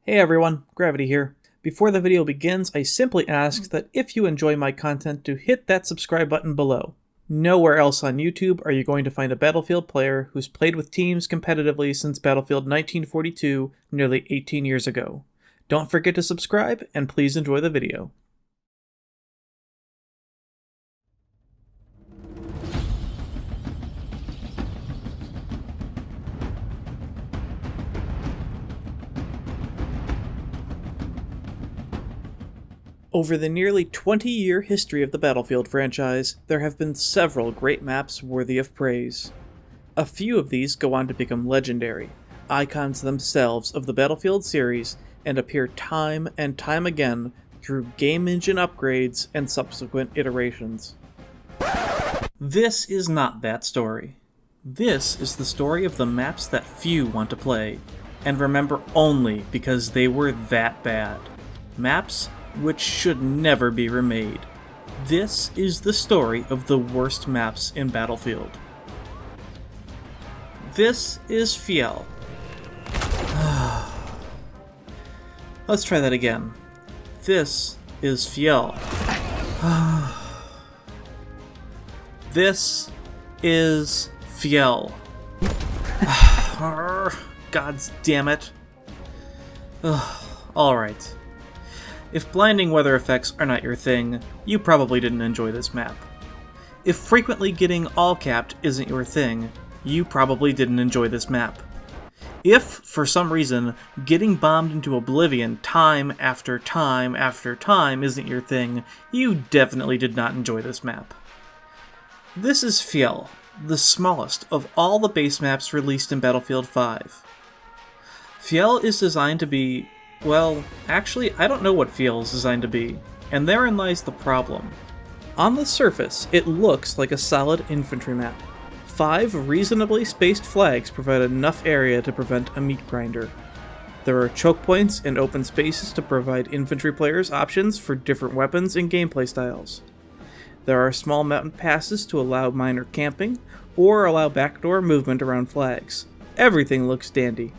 Hey everyone, Gravity here. Before the video begins, I simply ask that if you enjoy my content to hit that subscribe button below. Nowhere else on YouTube are you going to find a Battlefield player who's played with teams competitively since Battlefield 1942, nearly 18 years ago. Don't forget to subscribe, and please enjoy the video. Over the nearly 20-year history of the Battlefield franchise, there have been several great maps worthy of praise. A few of these go on to become legendary, icons themselves of the Battlefield series, and appear time and time again through game engine upgrades and subsequent iterations. This is not that story. This is the story of the maps that few want to play, and remember only because they were that bad. Maps which should never be remade. This is the story of the worst maps in Battlefield. This is Fjell. Let's try that again. This is Fjell. This is Fjell. God damn it. Alright. If blinding weather effects are not your thing, you probably didn't enjoy this map. If frequently getting all-capped isn't your thing, you probably didn't enjoy this map. If, for some reason, getting bombed into oblivion time after time after time isn't your thing, you definitely did not enjoy this map. This is Fjell, the smallest of all the base maps released in Battlefield 5. Fjell is designed to be, well, actually, I don't know what Fjell is designed to be, and therein lies the problem. On the surface, it looks like a solid infantry map. 5 reasonably spaced flags provide enough area to prevent a meat grinder. There are choke points and open spaces to provide infantry players options for different weapons and gameplay styles. There are small mountain passes to allow minor camping, or allow backdoor movement around flags. Everything looks dandy.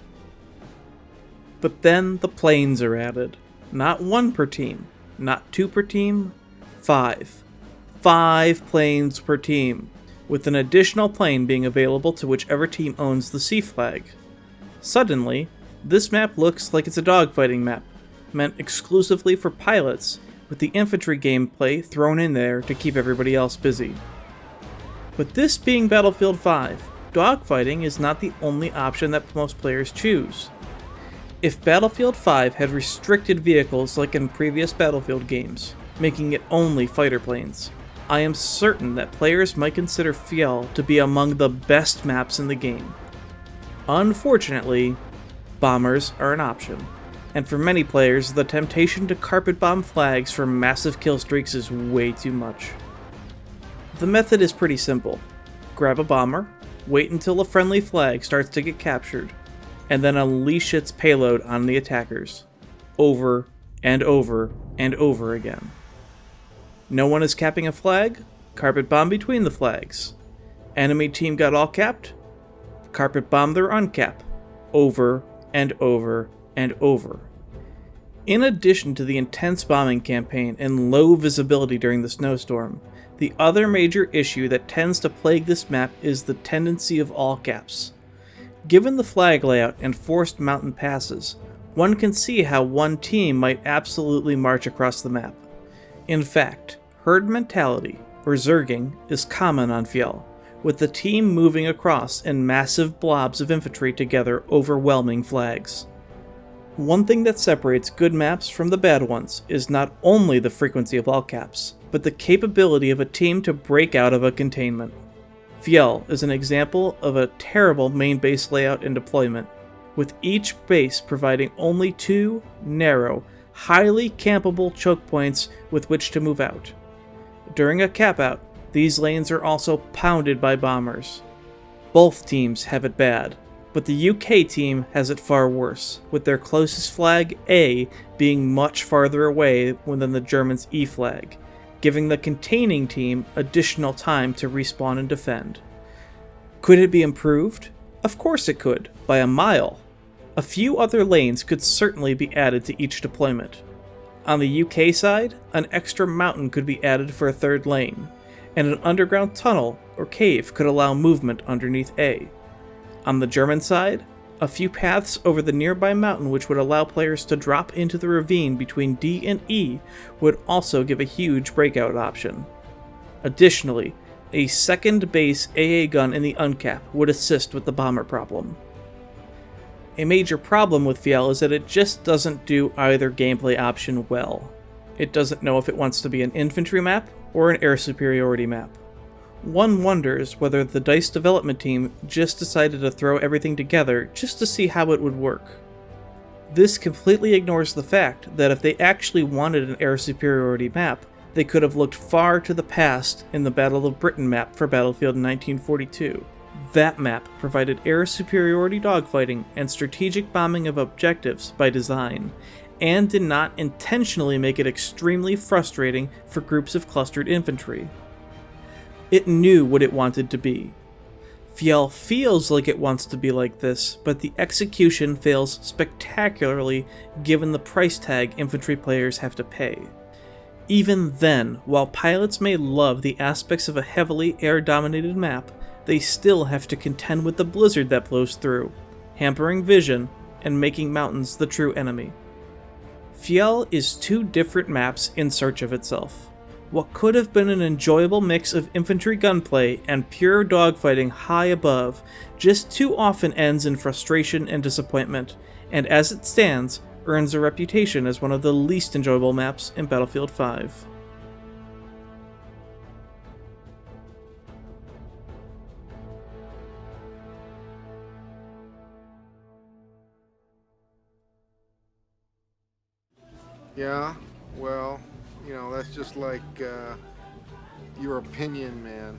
But then the planes are added. Not 1 per team, not 2 per team, 5. 5 planes per team, with an additional plane being available to whichever team owns the C flag. Suddenly, this map looks like it's a dogfighting map, meant exclusively for pilots, with the infantry gameplay thrown in there to keep everybody else busy. But this being Battlefield 5, dogfighting is not the only option that most players choose. If Battlefield 5 had restricted vehicles like in previous Battlefield games, making it only fighter planes, I am certain that players might consider Fjell to be among the best maps in the game. Unfortunately, bombers are an option, and for many players the temptation to carpet bomb flags for massive kill streaks is way too much. The method is pretty simple. Grab a bomber, wait until a friendly flag starts to get captured, and then unleash its payload on the attackers, over and over and over again. No one is capping a flag? Carpet bomb between the flags. Enemy team got all capped? Carpet bomb their uncap, over and over and over. In addition to the intense bombing campaign and low visibility during the snowstorm, the other major issue that tends to plague this map is the tendency of all caps. Given the flag layout and forced mountain passes, one can see how one team might absolutely march across the map. In fact, herd mentality, or zerging, is common on Fjell, with the team moving across in massive blobs of infantry to gather overwhelming flags. One thing that separates good maps from the bad ones is not only the frequency of all caps, but the capability of a team to break out of a containment. Fjell is an example of a terrible main base layout and deployment, with each base providing only 2 narrow, highly campable choke points with which to move out. During a cap-out, these lanes are also pounded by bombers. Both teams have it bad, but the UK team has it far worse, with their closest flag, A, being much farther away than the Germans' E flag, giving the containing team additional time to respawn and defend. Could it be improved? Of course it could, by a mile. A few other lanes could certainly be added to each deployment. On the UK side, an extra mountain could be added for a third lane, and an underground tunnel or cave could allow movement underneath A. On the German side, a few paths over the nearby mountain which would allow players to drop into the ravine between D and E would also give a huge breakout option. Additionally, a second base AA gun in the uncap would assist with the bomber problem. A major problem with Fjell is that it just doesn't do either gameplay option well. It doesn't know if it wants to be an infantry map or an air superiority map. One wonders whether the DICE development team just decided to throw everything together just to see how it would work. This completely ignores the fact that if they actually wanted an air superiority map, they could have looked far to the past in the Battle of Britain map for Battlefield 1942. That map provided air superiority dogfighting and strategic bombing of objectives by design, and did not intentionally make it extremely frustrating for groups of clustered infantry. It knew what it wanted to be. Fjell feels like it wants to be like this, but the execution fails spectacularly given the price tag infantry players have to pay. Even then, while pilots may love the aspects of a heavily air-dominated map, they still have to contend with the blizzard that blows through, hampering vision and making mountains the true enemy. Fjell is two different maps in search of itself. What could have been an enjoyable mix of infantry gunplay and pure dogfighting high above just too often ends in frustration and disappointment, and as it stands, earns a reputation as one of the least enjoyable maps in Battlefield 5. Yeah, well, that's just like your opinion, man.